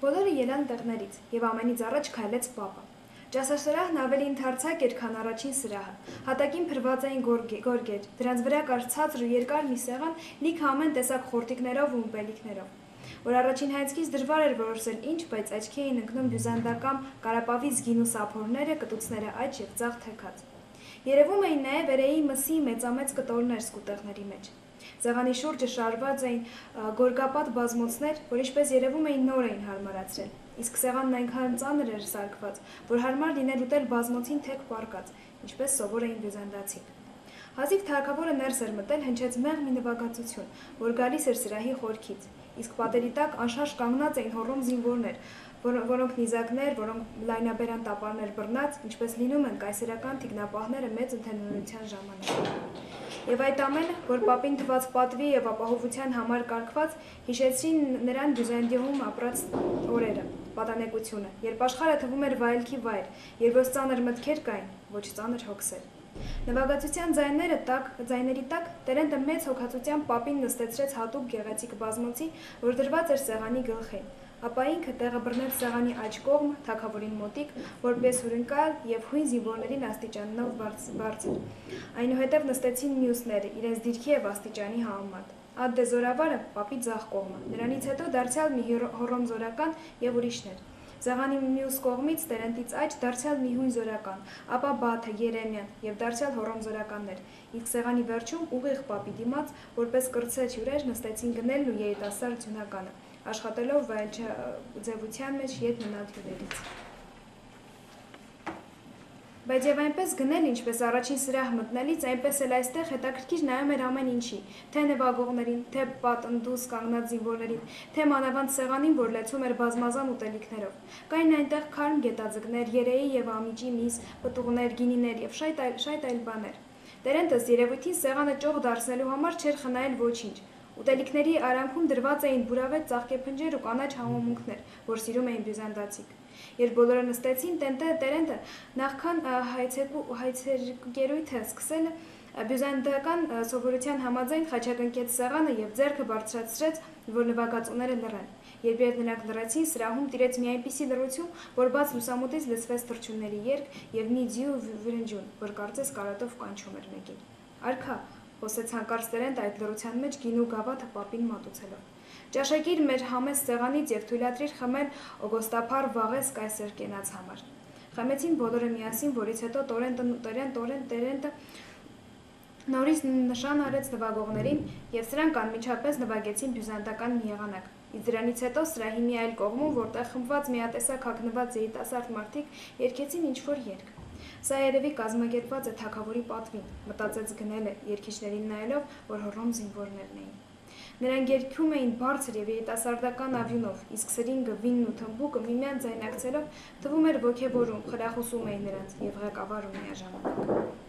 Բոլորը ելան տեղներից, և ամենից առաջ քայլեց պապը։ Ճաշասրահն ավելի ընդարձակ էր, քան առաջին սրահը։ Հատակին փրված էին գորգեր, դրանց վրա կար ցածր ու երկար մի սեղան, լիքը ամեն տեսակ խորտիկներով ու ըմպելիքներով, որ առաջին հայացքից դժվար էր որոշել ինչ, բայց աչքի էին ընկնում բյուզանդական կարապավից գինու սափորները, կտուցները աջ և ձախ թեքած։ Երևում էին նաև Էրեի մսի մեծամեծ կտորներ սկուտեղների մեջ։ Սեղանի շուրջը շարված էին գորգապատ բազմոցներ, որ ինչպես երևում էին նոր էին հարմարացրել, իսկ սեղանն այնքան ծանր էր սարքված, որ հարմար լիներ ուտել բազմոցին թեք պառկած, ինչպես սովոր էին բյուզանդացիք։ Հազիվ թագավորը ներս էր մտել, հնչեց մեղ մի նվագածություն, որ գալիս էր սրահի խորքից, իսկ պատերի տակ անշարժ կանգնած էին հոռոմ զինվորներ, որոնք նիզակներ, որոնք լայնաբերան տապարներ բռնած, ինչպես լինում են կայսերական թիկնապահները մեծ ընդհանրության ժամանակ։ Եվ այդ ամենը, որ պապին թված պատվի և ապահովության համար կարգված, հիշեցրին նրան Բյուզանդիայում ապրած օրերը, պատանեկությունը, երբ աշխարհը թվում էր վայելքի վայր, երբ ոչ ծանր մտքեր կային, ոչ ծանր հոգսեր։ Նվագածության ձայների տակ Տերենտը մեծ հոգածությամբ պապին նստեցրեց հատուկ գեղեցիկ բազմոցի, որ դրված էր սեղանի գլխին, ապա ինքը տեղը բռնեց սեղանի աջ կողմը, թագավորին մոտիկ, որպես հյուրընկալ և հույն զինվորներին աստիճանով բարձր։ Այնուհետև նստեցին մյուսները, իրենց դիրքի և աստիճանի համեմատ։ Ադդե զորավարը պապի ձախ կողմը, նրանից հետո դարձյալ մի հոռոմ զորական և ուրիշներ։ Սեղանի մյուս կողմից Տերենտից աջ դարձյալ մի հույն զորական, ապա Բաթը, Երեմիան և դարձյալ հոռոմ զորականներ, իսկ սեղանի վերջում ուղիղ պապի դիմաց, որպես կրտսեր հյուրեր նստեցին գնելն ու երիտասարդ ձյունականը, աշխատելով վայելչաձևության մեջ ետ մնալ հյուրերից։ Բայց և այնպես գնել, ինչպես առաջին սրահ մտնելիս, այնպես էլ այստեղ հետաքրքիր նայում էր ամեն ինչի, թե նվագողներին, թե պատնդուս կանգնած զինվորներին, թե մանավանդ սեղանին, որ լեցում էր բազմազան ուտելիքներով։ Կային այնտեղ քարմ գետաձկներ, երեի և ամիջի միս, պտուղներ, գինիներ և շայտ այլ բաներ։ Տերենտը ըստ երևույթին սեղանը ճոխ դարձնելու համար չէր խնայել ոչինչ։ Ուտելիքների արանքում դրված էին բուրավետ ծաղկեփնջեր ու կանաչ համոմունքներ, որ սիրում էին բյուզանդացիք։ Երբ բոլորը նստեցին, Տերենտը նախքան հայցերգերույթը սկսելը, բյուզանդական սովորության համաձայն խաչակնկեց սեղանը և ձեռքը բարձրացրեց, որ նվագածուները լռեն։ Երբ նրանք լռեցին, սրահում տիրեց մի այնպիսի լռություն, որ բաց լուսամուտից լսվեց թռչունների երգ և մի ձիու վրնջյուն, որ կարծես կարոտով կանչում էր մեկին։ «Արքա», խոսեց հանկարծ Տերենտը այդ լռության մեջ գինու գավաթը պապին մատուցելով։ «Ճաշակիր մեր համեստ սեղանից և թույլատրիր խմել օգոստափառ վաղես կայսեր կենաց համար»։ Խմեցին բոլորը միասին, որից հետո Տերենտը նորից նշան արեց նվագողներին, և սրանք անմիջապես նվագեցին բյուզանդական մի եղանակ, իսկ դրանից հետո սրահի մի այլ կողմում, որտեղ խմբված միատեսակ հագնված երիտասարդ մարդիկ երգեցին ինչ-որ երգ։ «Սա երևի կազմակերպված է թագավորի պատվին», մտածեց Գնելը, երգիչներին նայելով, որ հոռոմ զինվորներն էին։ Նրանք երգում էին բարձր և երիտասարդական ավյունով, իսկ սրինգը, վինն ու թմբուկը միմյանց ձայնակցելով թվում էր ոգևորում, խրախուսում էին նրանց և ղեկավարում միաժամանակ։